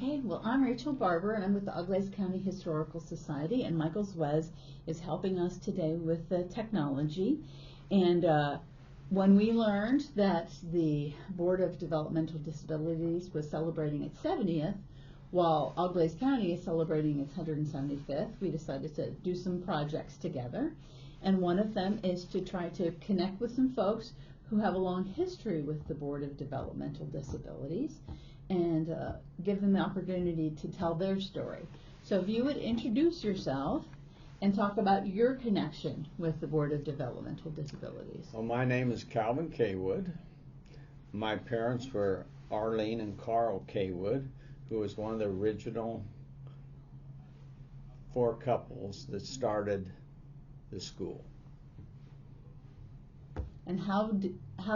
Okay, well, I'm Rachel Barber, and I'm with the Auglaize County Historical Society, and Michael Zwez is helping us today with the technology. And when we learned that the Board of Developmental Disabilities was celebrating its 70th, while Auglaize County is celebrating its 175th, we decided to do some projects together. And one of them is to try to connect with some folks who have a long history with the Board of Developmental Disabilities and give them the opportunity to tell their story. So if you would introduce yourself and talk about your connection with the Board of Developmental Disabilities. Well, my name is Calvin Caywood. My parents were Arlene and Carl Caywood, who was one of the original 4 couples that started the school. And how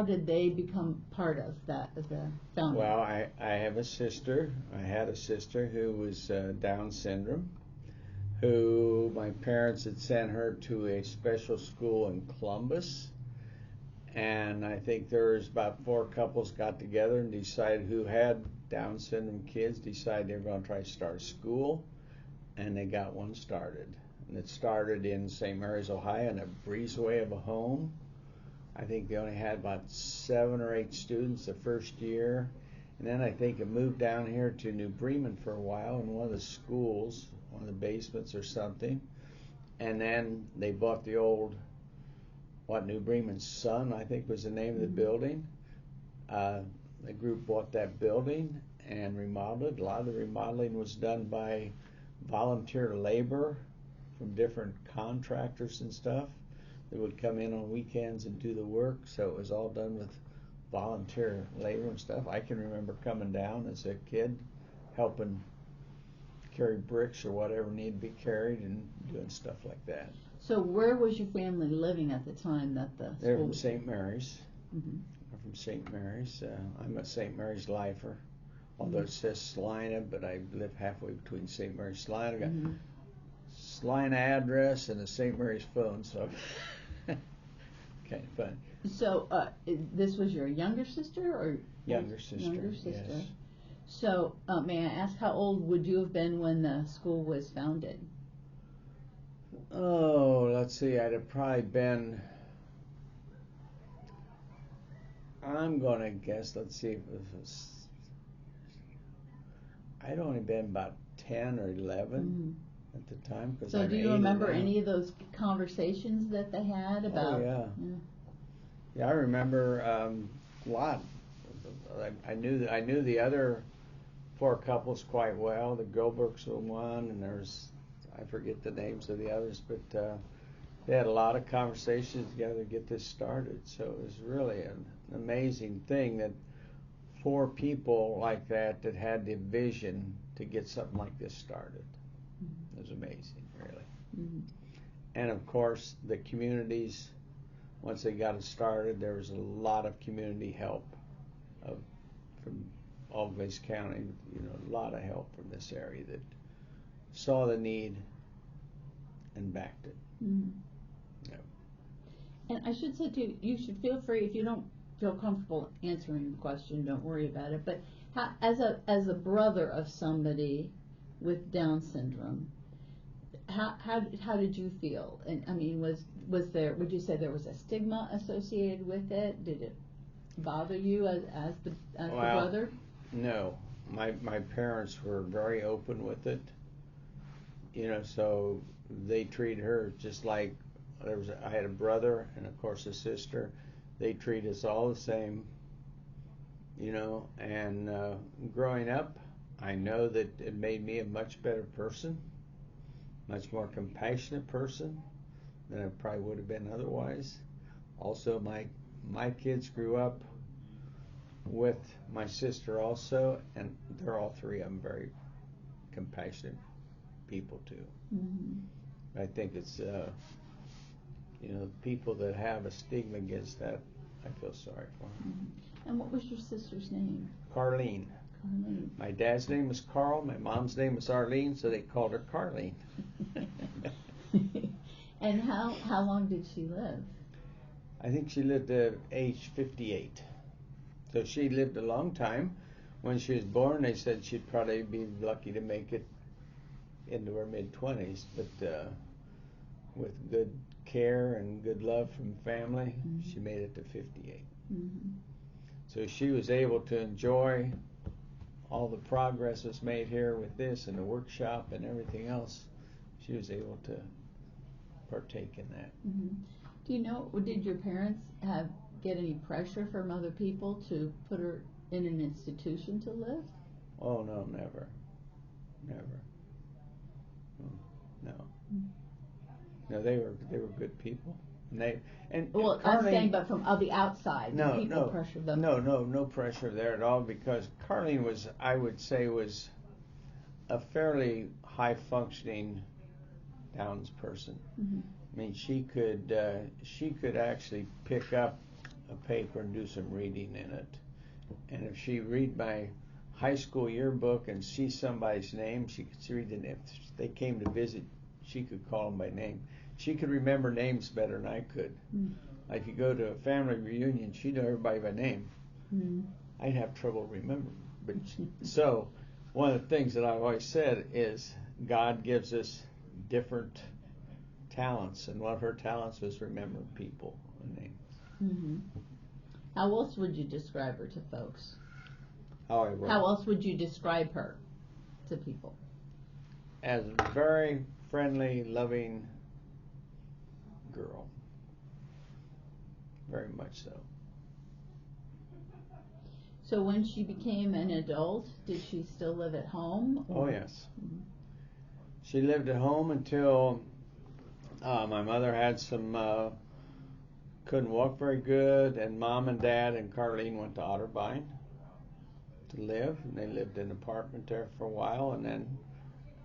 did they become part of that, of the founding? Well, I have a sister. I had a sister who was Down syndrome, who my parents had sent her to a special school in Columbus. And I think there was about 4 couples got together and decided, who had Down syndrome kids, decided they were going to try to start a school, and they got one started. And it started in St. Mary's, Ohio, in a breezeway of a home. I think they only had about 7 or 8 students the first year. And then I think it moved down here to New Bremen for a while in one of the schools, one of the basements or something. And then they bought the old, New Bremen's Sun, I think was the name of the building. The group bought that building and remodeled it. A lot of the remodeling was done by volunteer labor from different contractors and stuff. They would come in on weekends and do the work, so it was all done with volunteer labor and stuff. I can remember coming down as a kid, helping carry bricks or whatever needed to be carried and doing stuff like that. So where was your family living at the time that the They're school from was? St. Mary's. Mm-hmm. I'm from St. Mary's. I'm a St. Mary's lifer, although it says Salina, but I live halfway between St. Mary's and Salina. I got Salina address and a St. Mary's phone, so kind of fun. So this was your younger sister or Younger sister? Younger sister. Yes. So may I ask, how old would you have been when the school was founded? Oh, let's see. I'd have probably been, I'm going to guess, let's see if it was, I'd only been about 10 or 11 at the time. So do you remember any of those conversations that they had about? Oh, yeah. Yeah, I remember a lot. I knew the other 4 couples quite well. The Goldbergs were one, and there's, I forget the names of the others, but they had a lot of conversations together to get this started. So it was really an amazing thing that 4 people like that had the vision to get something like this started. It was amazing, really. And of course, the communities, once they got it started, there was a lot of community help from Auglaize County, a lot of help from this area that saw the need and backed it. Yeah. And I should say too, you should feel free, if you don't feel comfortable answering the question, don't worry about it. But how, as a brother of somebody with Down syndrome, how did you feel? And I mean, was there? Would you say there was a stigma associated with it? Did it bother you as the brother? No, my parents were very open with it. So they treated her just like I had a brother and of course a sister. They treat us all the same. And growing up, I know that it made me a much better person, much more compassionate person than I probably would have been otherwise. Also, my kids grew up with my sister also, and they're all 3 of them very compassionate people too. I think it's people that have a stigma against that, I feel sorry for them. And what was your sister's name? Carlene. Carlene. My dad's name was Carl. My mom's name was Arlene, so they called her Carlene. And how long did she live? I think she lived to age 58. So she lived a long time. when she was born, they said she'd probably be lucky to make it into her mid-20s, but with good care and good love from family, she made it to 58. So she was able to enjoy all the progress that's made here with this and the workshop and everything else. She was able to partake in that. Do you know, did your parents get any pressure from other people to put her in an institution to live? Oh no, never. No, they were good people. Well, I'm saying, but from the outside, people pressure them. No pressure there at all, because Carlene was, I would say, was a fairly high functioning Downs person. I mean, she could actually pick up a paper and do some reading in it, and if she read my high school yearbook and see somebody's name, she could read it. If they came to visit, she could call them by name. She could remember names better than I could. Like, you go to a family reunion, she'd know everybody by name. I'd have trouble remembering. But so, one of the things that I've always said is God gives us different talents, and one of her talents was remembering people and names. How else would you describe her to folks? How else would you describe her to people? As a very friendly, loving girl. Very much so. So when she became an adult, did she still live at home? Oh, yes. She lived at home until my mother had couldn't walk very good, and Mom and Dad and Carlene went to Otterbein to live, and they lived in an apartment there for a while, and then,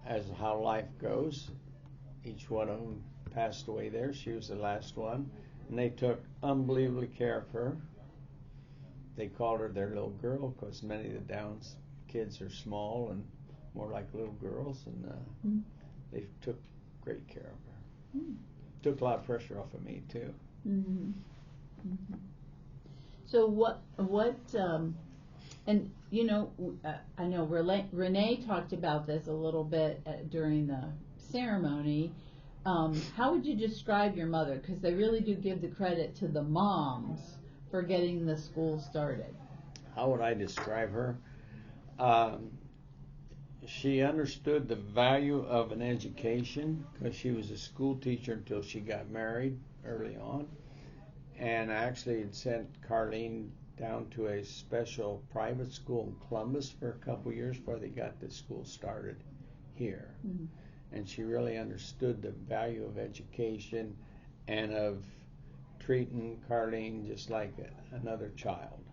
as how life goes, each one of them passed away there. She was the last one, and they took unbelievably care of her. They called her their little girl, because many of the Downs kids are small and more like little girls, and they took great care of her. Took a lot of pressure off of me too. So what and you know, I know Renee talked about this a little bit during the ceremony. How would you describe your mother? Because they really do give the credit to the moms for getting the school started. How would I describe her? She understood the value of an education, because she was a school teacher until she got married early on, and I actually had sent Carlene down to a special private school in Columbus for a couple years before they got the school started here. And she really understood the value of education and of treating Carlene just like another child.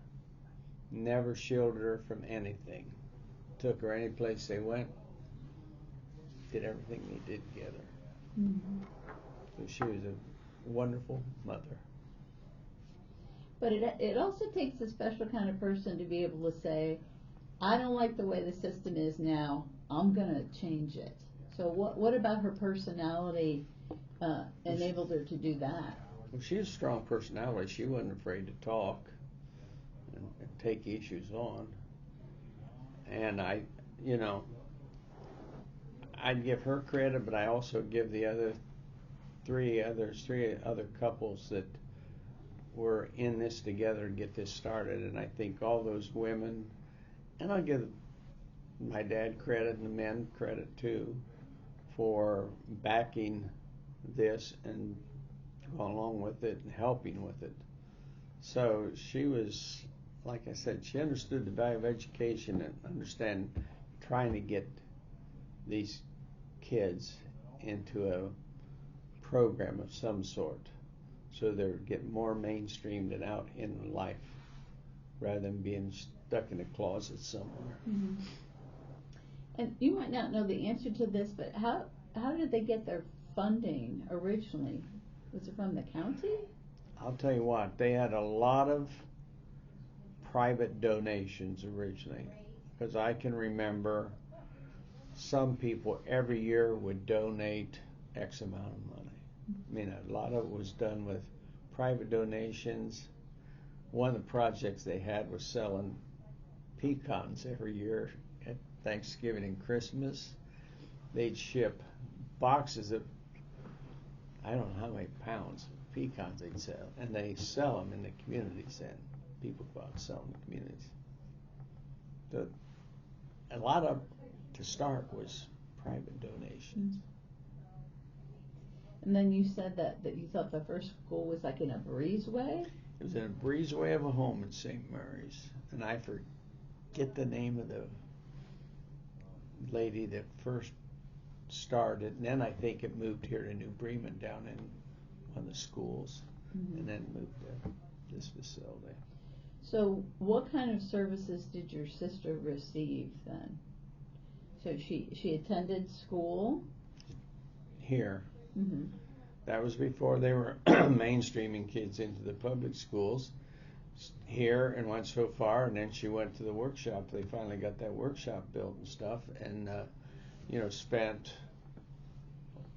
Never shielded her from anything. Took her any place they went. Did everything they did together. So she was a wonderful mother. But it also takes a special kind of person to be able to say, I don't like the way the system is now, I'm going to change it. So what about her personality enabled her to do that? Well, she has a strong personality. She wasn't afraid to talk and take issues on. And I'd give her credit, but I also give the three other couples that were in this together to get this started. And I think all those women, and I'll give my dad credit and the men credit too, for backing this and going along with it and helping with it. So she was, like I said, she understood the value of education and understand trying to get these kids into a program of some sort so they're getting more mainstreamed and out in life rather than being stuck in a closet somewhere. And you might not know the answer to this, but how did they get their funding originally? Was it from the county? I'll tell you what, they had a lot of private donations originally, because I can remember some people every year would donate X amount of money. I mean, a lot of it was done with private donations. One of the projects they had was selling pecans every year at Thanksgiving and Christmas. They'd ship boxes of, I don't know how many pounds of pecans they'd sell, and they sell them in the communities then. People go out and sell them in the communities. A lot of, to start, was private donations. And then you said that you thought the first school was like in a breezeway? It was in a breezeway of a home in St. Mary's, and I forget the name of the lady that first started, and then I think it moved here to New Bremen down in one of the schools, and then moved to this facility. So what kind of services did your sister receive then? So she attended school? Here. Mm-hmm. That was before they were mainstreaming kids into the public schools. Here, and went so far, and then she went to the workshop. They finally got that workshop built and stuff, and spent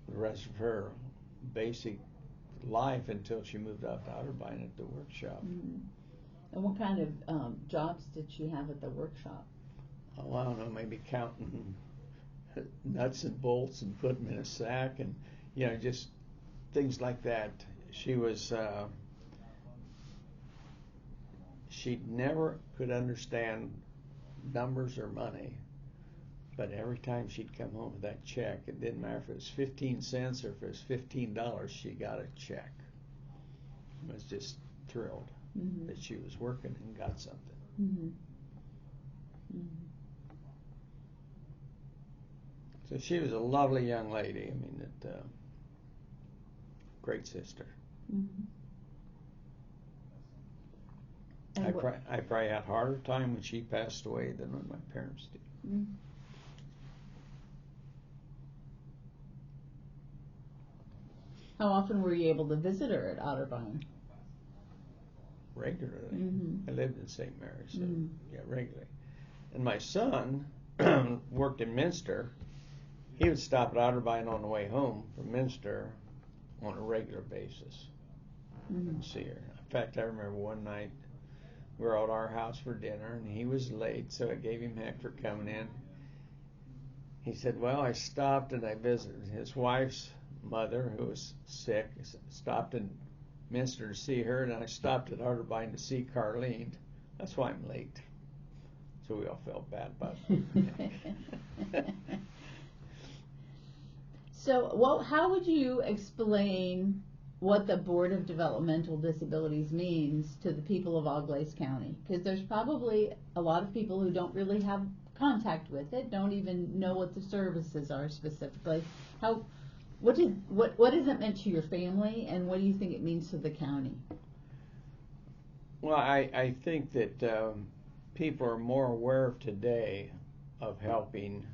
the rest of her basic life until she moved out to Otterbein at the workshop. Mm-hmm. And what kind of jobs did she have at the workshop? Oh, I don't know, maybe counting nuts and bolts and putting them in a sack, and just things like that. She was she never could understand numbers or money, but every time she'd come home with that check, it didn't matter if it was 15 cents or if it was $15, she got a check. I was just thrilled that she was working and got something. Mm-hmm. Mm-hmm. So she was a lovely young lady. I mean, great sister. Mm-hmm. I probably had a harder time when she passed away than when my parents did. Mm-hmm. How often were you able to visit her at Otterbein? Regularly. Mm-hmm. I lived in St. Mary's, so yeah, regularly. And my son worked in Minster. He would stop at Otterbein on the way home from Minster on a regular basis and see her. In fact, I remember one night we were at our house for dinner, and he was late, so I gave him heck for coming in. He said, well, I stopped and I visited his wife's mother, who was sick. Stopped in Minster to see her, and I stopped at Otterbein to see Carlene. That's why I'm late. So we all felt bad about it. So, how would you explain what the Board of Developmental Disabilities means to the people of Auglaize County? Because there's probably a lot of people who don't really have contact with it, don't even know what the services are specifically. What has it meant to your family, and what do you think it means to the county? Well, I think that people are more aware today of helping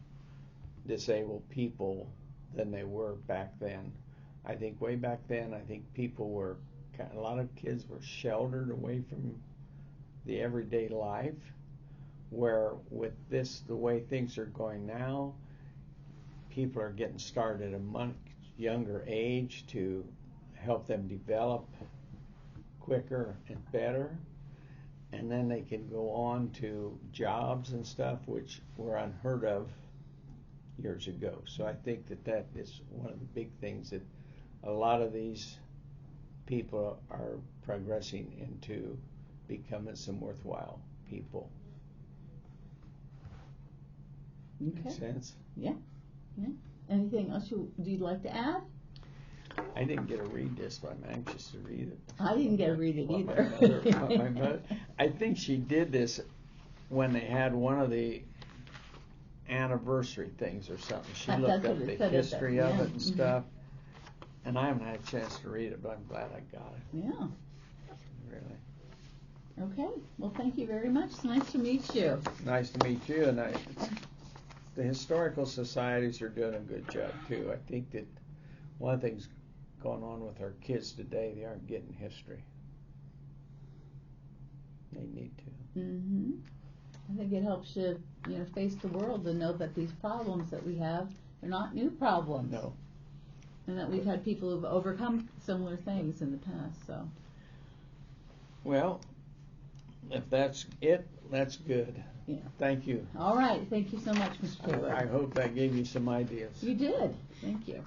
disabled people than they were back then. I think way back then, I think people were, a lot of kids were sheltered away from the everyday life, where with this, the way things are going now, people are getting started at a much younger age to help them develop quicker and better, and then they can go on to jobs and stuff which were unheard of years ago. So I think that is one of the big things that a lot of these people are progressing into becoming some worthwhile people. Okay. Make sense? Yeah. Anything else you'd like to add? I didn't get to read this, but I'm anxious to read it. I didn't get to read it either. My mother, I think she did this when they had one of the anniversary things or something. She looked up the history of it and stuff. And I haven't had a chance to read it, but I'm glad I got it. Yeah. Really. Okay. Well, thank you very much. It's nice to meet you. Nice to meet you. And the historical societies are doing a good job, too. I think that one of the things going on with our kids today, they aren't getting history. They need to. Mm-hmm. I think it helps you, face the world and know that these problems that we have, they're not new problems. No. And that we've had people who've overcome similar things in the past, so. Well, if that's it, That's good. Yeah. Thank you. All right. Thank you so much, Mr. I Caywood. hope that gave you some ideas. You did. Thank you.